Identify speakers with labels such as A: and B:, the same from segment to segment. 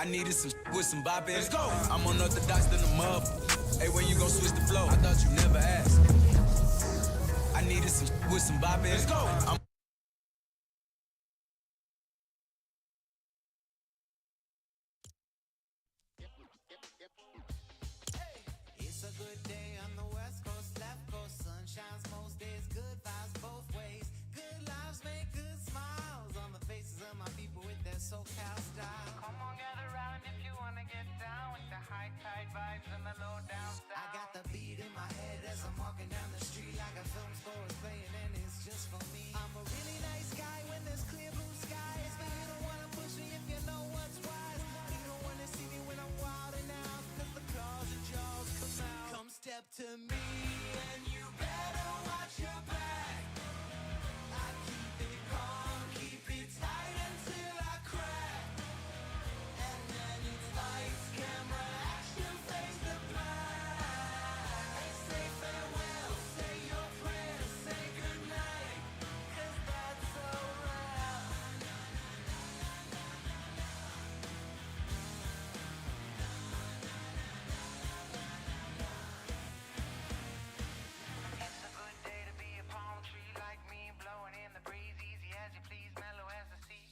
A: needed some with some bop in. Let's go. I'm unorthodox than the mub. Hey, when you gon' switch the flow? I thought you never asked. I needed some with some bop in. Let's go.
B: It's a good day on the west coast, left coast. Sun shines most days, good vibes both ways. Good lives make good smiles on the faces of my people with their SoCal style.
C: Come on, gather round if you wanna get down with the high tide vibes and the low down sound.
B: I got the beat in my head as I'm walking down the street like a film score is playing and it's just for me. I'm a really nice guy when there's clear blue skies, but you don't wanna push me if you know what's wise. You don't wanna see me when I'm wilding out, cause the claws and jaws come out. Come step to me and you better watch your back. I keep it calm, keep it tight until I crack. And then it's lights, camera, action, face the black. Say farewell, say your prayers, say goodnight, cause that's so rare.
C: It's a good day to be a palm tree like me, blowing in the breeze, easy as you please, mellow as the sea.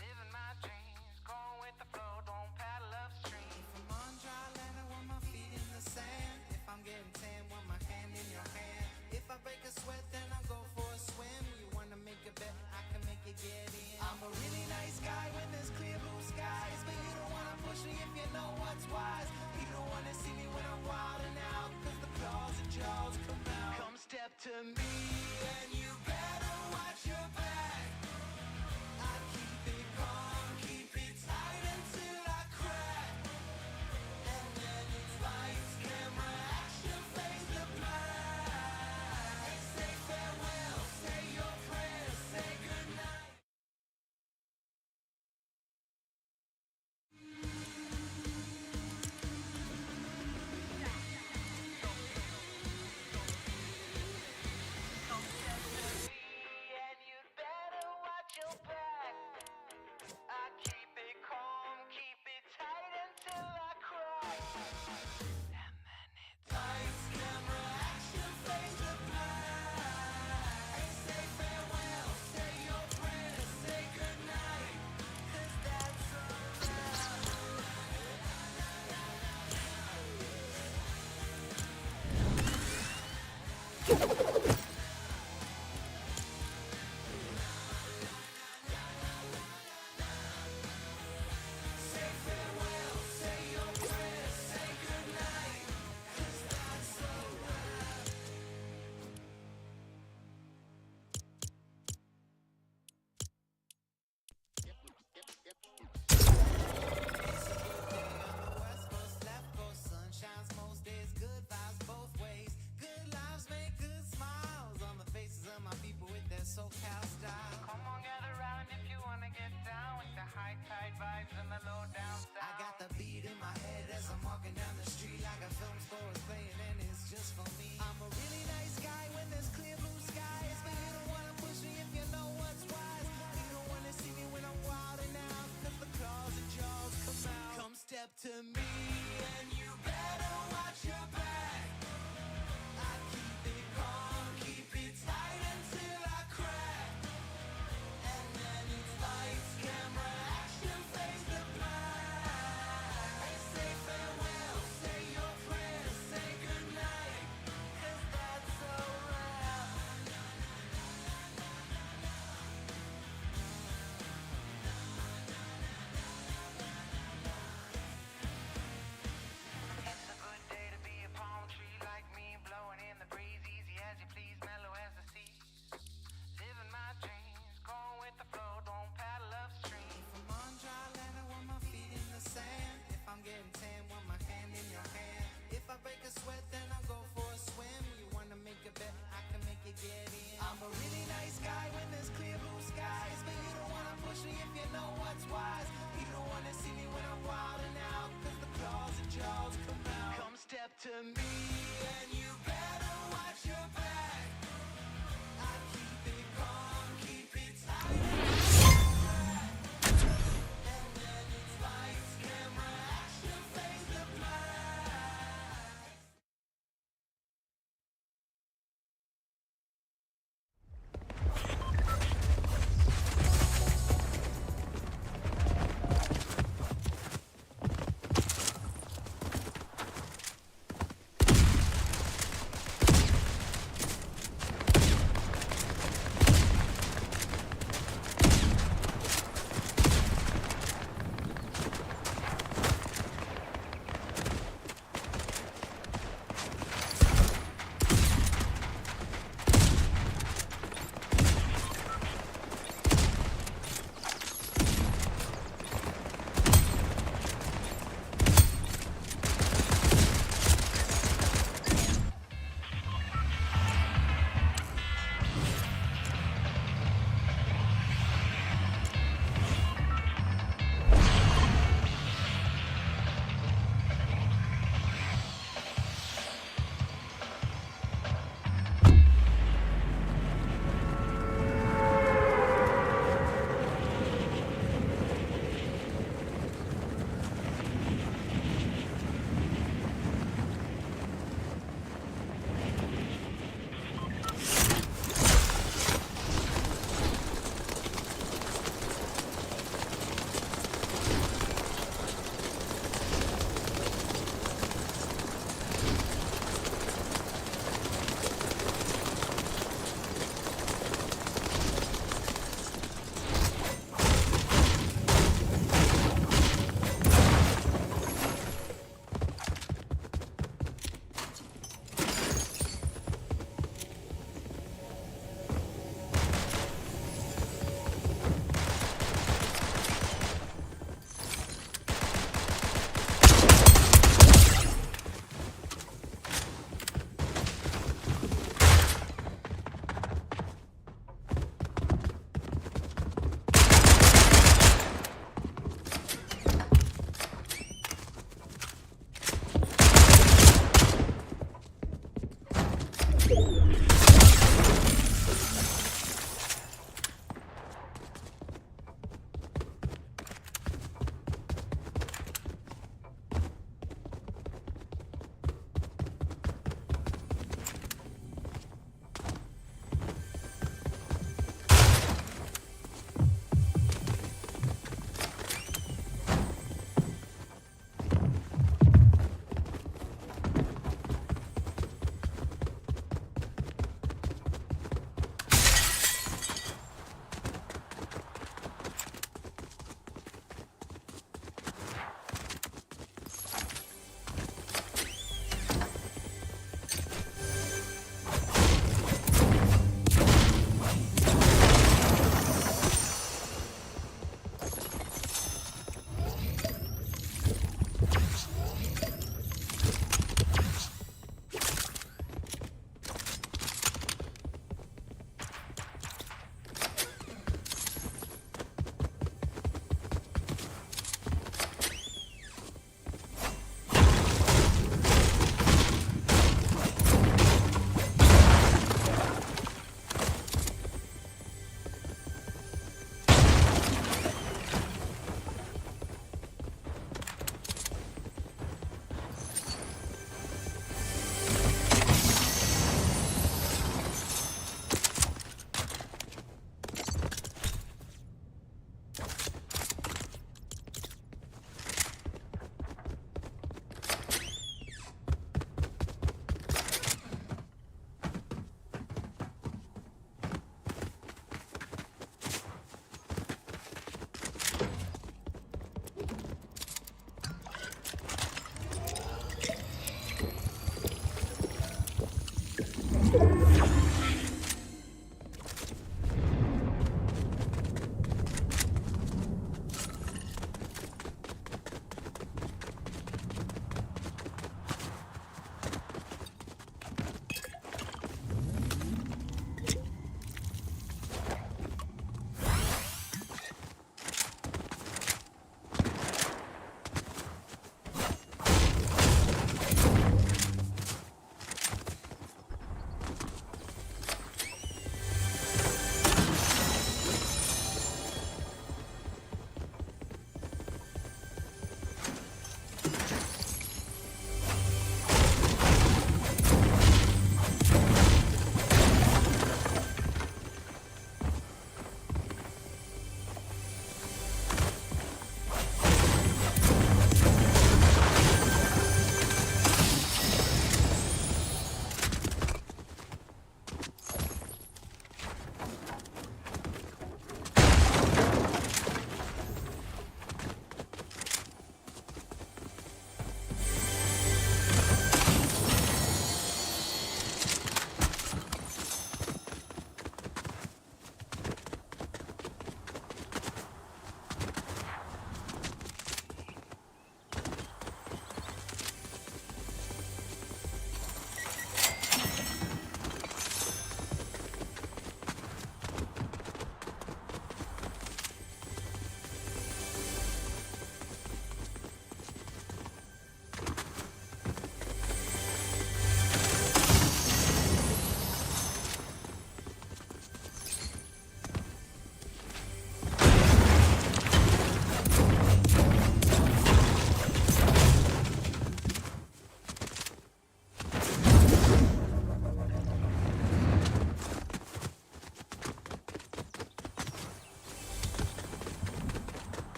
C: Living my dreams, going with the flow, don't paddle upstream.
B: If I'm on dry land, I want my feet in the sand. If I'm getting tan, want my hand in your hand. If I break a sweat, then I'll go for a swim. You wanna make a bet, I can make it get in. I'm a really nice guy when there's clear blue skies, but you don't wanna push me if you know what's wise. You don't wanna see me when I'm wilding out, cause the claws and jaws come out. Come step to me and you better watch your back. I keep it calm, keep it tight until I crack. And then it's lights, camera, action, face the black. Say farewell, say your prayers, say goodnight.
C: And you'd better watch your back. I keep it calm, keep it tight until I crack. And then it's
B: Lights, camera, action, face the black. Say farewell, say your prayers, say goodnight, cause that's so say farewell, say your prayers, say goodnight, cause that's so West coast, left coast, sun shines most days, good vibes both ways. Good lives make good smiles on the faces of my people with their SoCal style.
C: come on, gather round if you wanna get down with the high tide vibes and the low down sound.
B: I got the beat in my head as I'm walking down the street like a film score is playing and it's just for me. I'm a really nice guy when there's clear blue skies, but you don't wanna push me if you know what's wise. You don't wanna see me when I'm wilding out, cause the claws and jaws come out. Come step to me and you better watch your back. I keep it calm, keep it tight until I crack. And then it's lights, camera, action, face the black. Say farewell, say your prayers, say goodnight, cause that's so rare.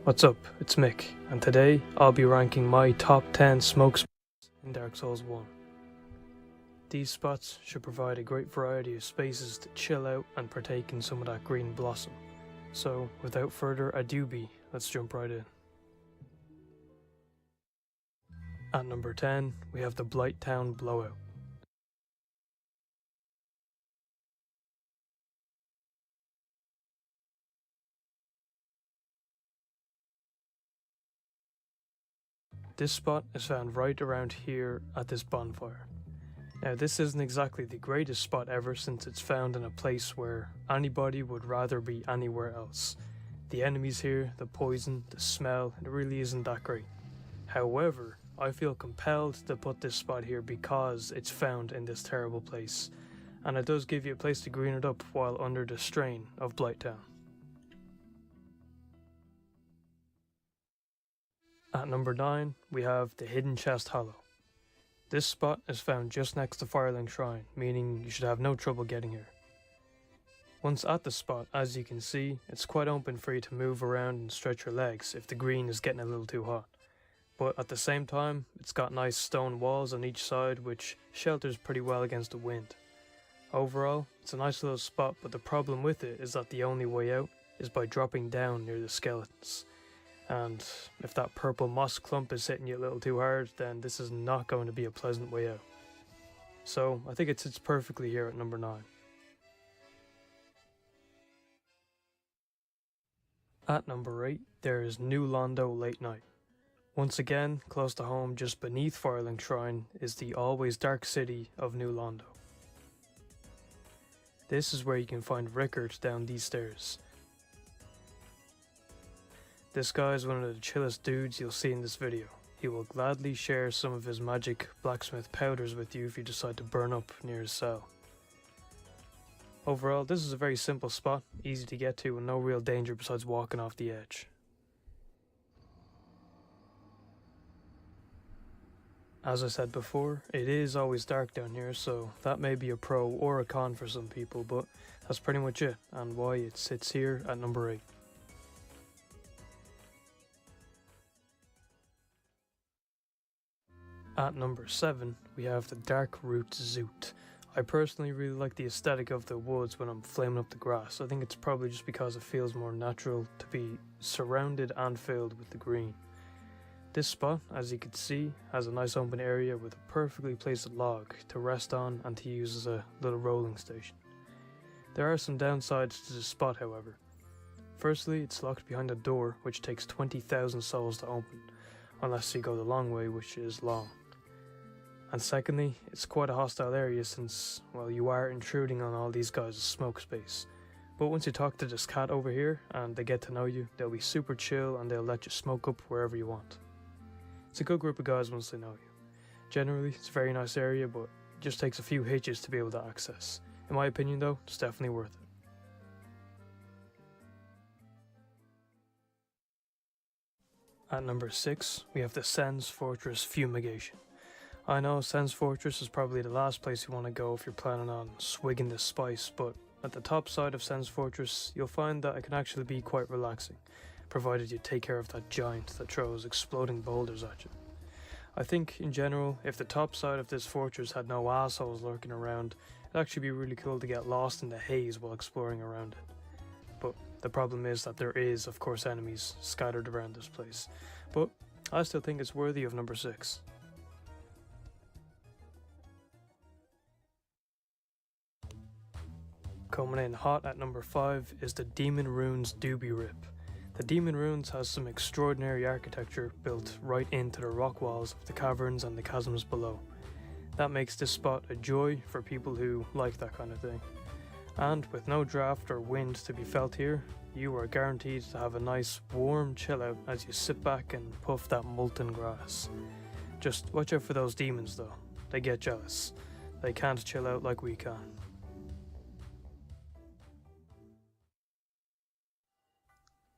D: What's up, it's Mick, and today I'll be ranking my top 10 smoke spots in Dark Souls 1. These spots should provide a great variety of spaces to chill out and partake in some of that green blossom. So, without further ado, let's jump right in. At number 10, we have the Blighttown Blowout. This spot is found right around here at this bonfire. Now, this isn't exactly the greatest spot ever since it's found in a place where anybody would rather be anywhere else. The enemies here, the poison, the smell, it really isn't that great. However, I feel compelled to put this spot here because it's found in this terrible place, and it does give you a place to green it up while under the strain of Blighttown. At number 9, we have the Hidden Chest Hollow. This spot is found just next to Firelink Shrine, meaning you should have no trouble getting here. Once at the spot, as you can see, it's quite open for you to move around and stretch your legs if the green is getting a little too hot. But at the same time, it's got nice stone walls on each side which shelters pretty well against the wind. Overall, it's a nice little spot, but the problem with it is that the only way out is by dropping down near the skeletons. And if that purple moss clump is hitting you a little too hard, then this is not going to be a pleasant way out. So I think it sits perfectly here at number 9. At number 8, there is New Londo Late Night. Once again, close to home, just beneath Firelink Shrine, is the always dark city of New Londo. This is where you can find Rickard down these stairs. This guy is one of the chillest dudes you'll see in this video. He will gladly share some of his magic blacksmith powders with you if you decide to burn up near his cell. Overall, this is a very simple spot, easy to get to and no real danger besides walking off the edge. As I said before, it is always dark down here, so that may be a pro or a con for some people, but that's pretty much it and why it sits here at number 8. At number 7, we have the Dark Root Zoot. I personally really like the aesthetic of the woods when I'm flaming up the grass. I think it's probably just because it feels more natural to be surrounded and filled with the green. This spot, as you can see, has a nice open area with a perfectly placed log to rest on and to use as a little rolling station. There are some downsides to this spot, however. Firstly, it's locked behind a door which takes 20,000 souls to open, unless you go the long way, which is long. And secondly, it's quite a hostile area since, well, you are intruding on all these guys' smoke space. But once you talk to this cat over here and they get to know you, they'll be super chill and they'll let you smoke up wherever you want. It's a good group of guys once they know you. Generally, it's a very nice area, but it just takes a few hitches to be able to access. In my opinion though, it's definitely worth it. At number 6, we have the Sen's Fortress Fumigation. I know Sen's Fortress is probably the last place you want to go if you're planning on swigging the spice, but at the top side of Sen's Fortress, you'll find that it can actually be quite relaxing, provided you take care of that giant that throws exploding boulders at you. I think, in general, if the top side of this fortress had no assholes lurking around, it'd actually be really cool to get lost in the haze while exploring around it. But the problem is that there is, of course, enemies scattered around this place, but I still think it's worthy of number 6. Coming in hot at number 5 is the Demon Ruins Doobie Rip. The Demon Ruins has some extraordinary architecture built right into the rock walls of the caverns and the chasms below. That makes this spot a joy for people who like that kind of thing. And with no draft or wind to be felt here, you are guaranteed to have a nice warm chill out as you sit back and puff that molten grass. Just watch out for those demons though, they get jealous. They can't chill out like we can.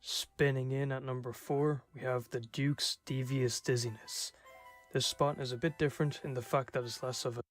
D: Spinning in at number 4, we have the Duke's Devious Dizziness. This spot is a bit different in the fact that it's less of a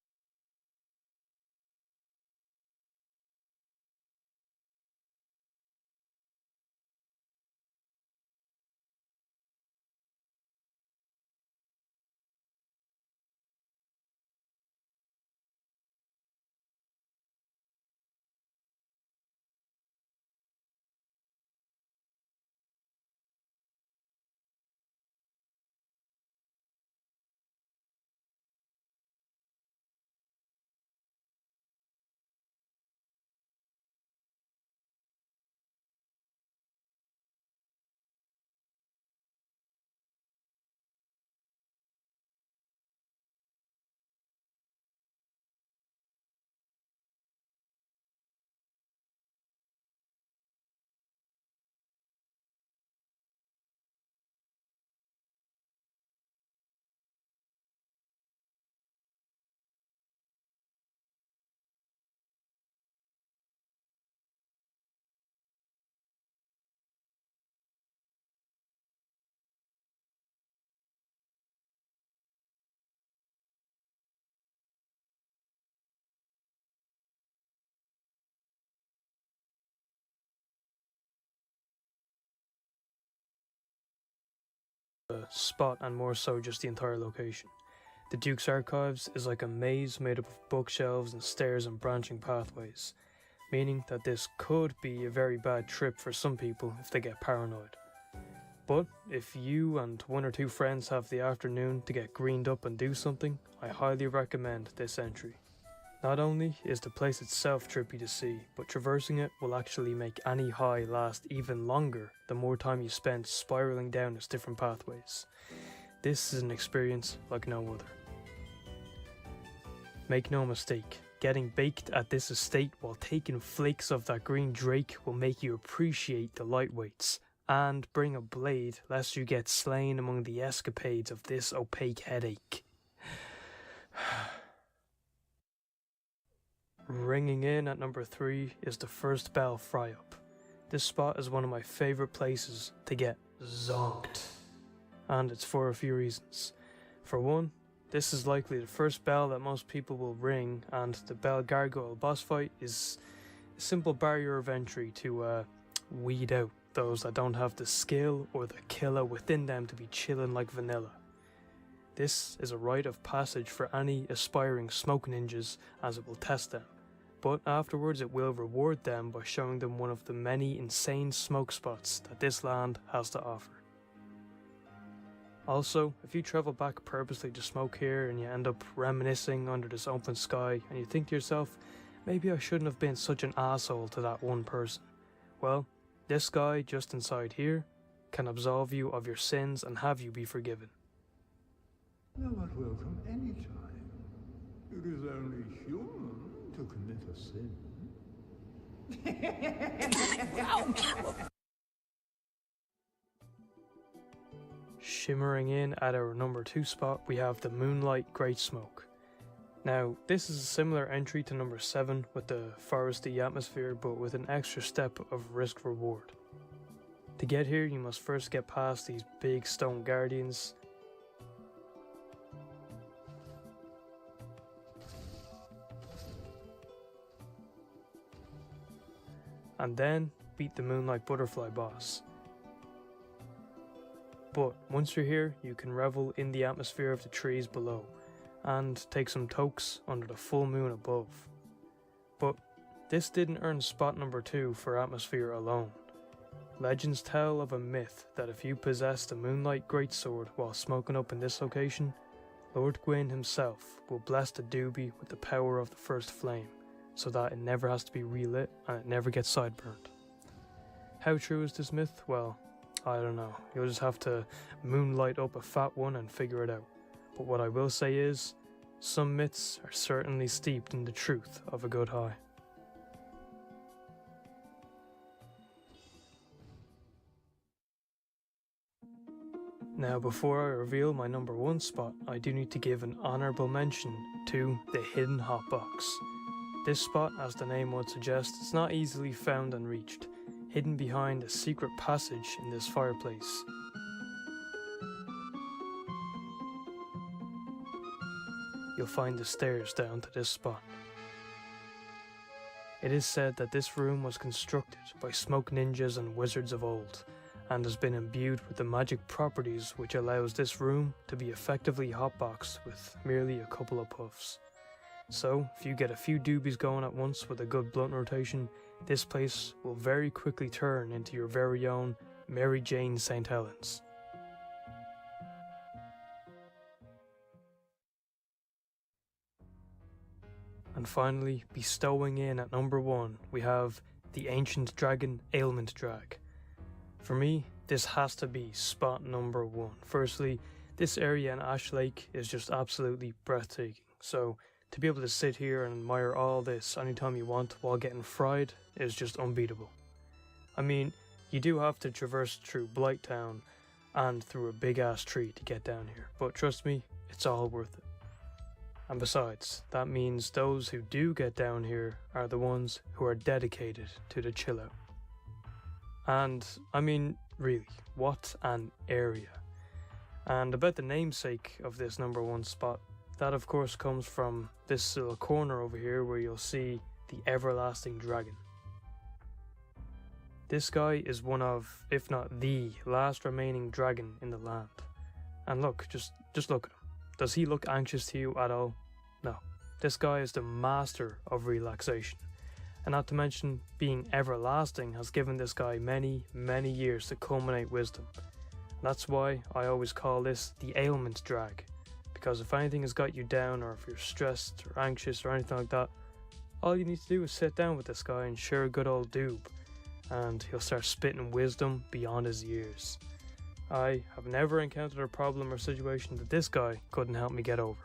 D: spot and more so just the entire location. The Duke's Archives is like a maze made up of bookshelves and stairs and branching pathways, meaning that this could be a very bad trip for some people if they get paranoid. But if you and one or two friends have the afternoon to get greened up and do something, I highly recommend this entry. Not only is the place itself trippy to see, but traversing it will actually make any high last even longer the more time you spend spiraling down its different pathways. This is an experience like no other. Make no mistake, getting baked at this estate while taking flakes of that green drake will make you appreciate the lightweights, and bring a blade lest you get slain among the escapades of this opaque headache. Ringing in at number 3 is the First Bell Fry-Up. This spot is one of my favourite places to get zonked, and it's for a few reasons. For one, this is likely the first bell that most people will ring, and the Bell Gargoyle boss fight is a simple barrier of entry to weed out those that don't have the skill or the killer within them to be chilling like vanilla. This is a rite of passage for any aspiring smoke ninjas, as it will test them, but afterwards it will reward them by showing them one of the many insane smoke spots that this land has to offer. Also, if you travel back purposely to smoke here and you end up reminiscing under this open sky and you think to yourself, maybe I shouldn't have been such an asshole to that one person, well, this guy just inside here can absolve you of your sins and have you be forgiven.
E: Thou art welcome any time. It is only human to commit a sin.
D: Shimmering in at our number 2 spot, we have the Moonlight Great Smoke. Now, this is a similar entry to number 7 with the foresty atmosphere, but with an extra step of risk reward. To get here, you must first get past these big stone guardians, and then beat the Moonlight Butterfly boss. But once you're here, you can revel in the atmosphere of the trees below, and take some tokes under the full moon above. But this didn't earn spot number 2 for atmosphere alone. Legends tell of a myth that if you possess the Moonlight Greatsword while smoking up in this location, Lord Gwyn himself will bless the doobie with the power of the first flame, so that it never has to be relit and it never gets sideburnt. How true is this myth? Well, I don't know. You'll just have to moonlight up a fat one and figure it out. But what I will say is, some myths are certainly steeped in the truth of a good high. Now, before I reveal my number 1 spot, I do need to give an honourable mention to the Hidden Hot Box. This spot, as the name would suggest, is not easily found and reached, hidden behind a secret passage in this fireplace. You'll find the stairs down to this spot. It is said that this room was constructed by smoke ninjas and wizards of old, and has been imbued with the magic properties which allows this room to be effectively hotboxed with merely a couple of puffs. So, if you get a few doobies going at once with a good blunt rotation, this place will very quickly turn into your very own Mary Jane St. Helens. And finally, bestowing in at number 1, we have the Ancient Dragon Ailment Drag. For me, this has to be spot number 1. Firstly, this area in Ash Lake is just absolutely breathtaking, so to be able to sit here and admire all this anytime you want while getting fried is just unbeatable. I mean, you do have to traverse through Blighttown and through a big ass tree to get down here, but trust me, it's all worth it. And besides, that means those who do get down here are the ones who are dedicated to the chill out. And, I mean, really, what an area. And about the namesake of this number 1 spot, that of course comes from this little corner over here where you'll see the Everlasting Dragon. This guy is one of, if not the last remaining dragon in the land, And look, just look at him. Does he look anxious to you at all? No. This guy is the master of relaxation. And not to mention, being everlasting has given this guy many, many years to culminate wisdom. And that's why I always call this the ailment drag. Because if anything has got you down, or if you're stressed or anxious or anything like that, all you need to do is sit down with this guy and share a good old doob, and he'll start spitting wisdom beyond his years. I have never encountered a problem or situation that this guy couldn't help me get over.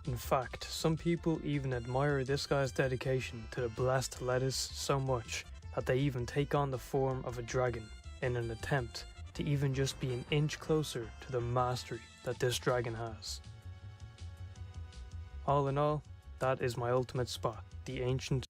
D: In fact, some people even admire this guy's dedication to the blessed lettuce so much that they even take on the form of a dragon in an attempt to even just be an inch closer to the mastery that this dragon has. All in all, that is my ultimate spot, the ancient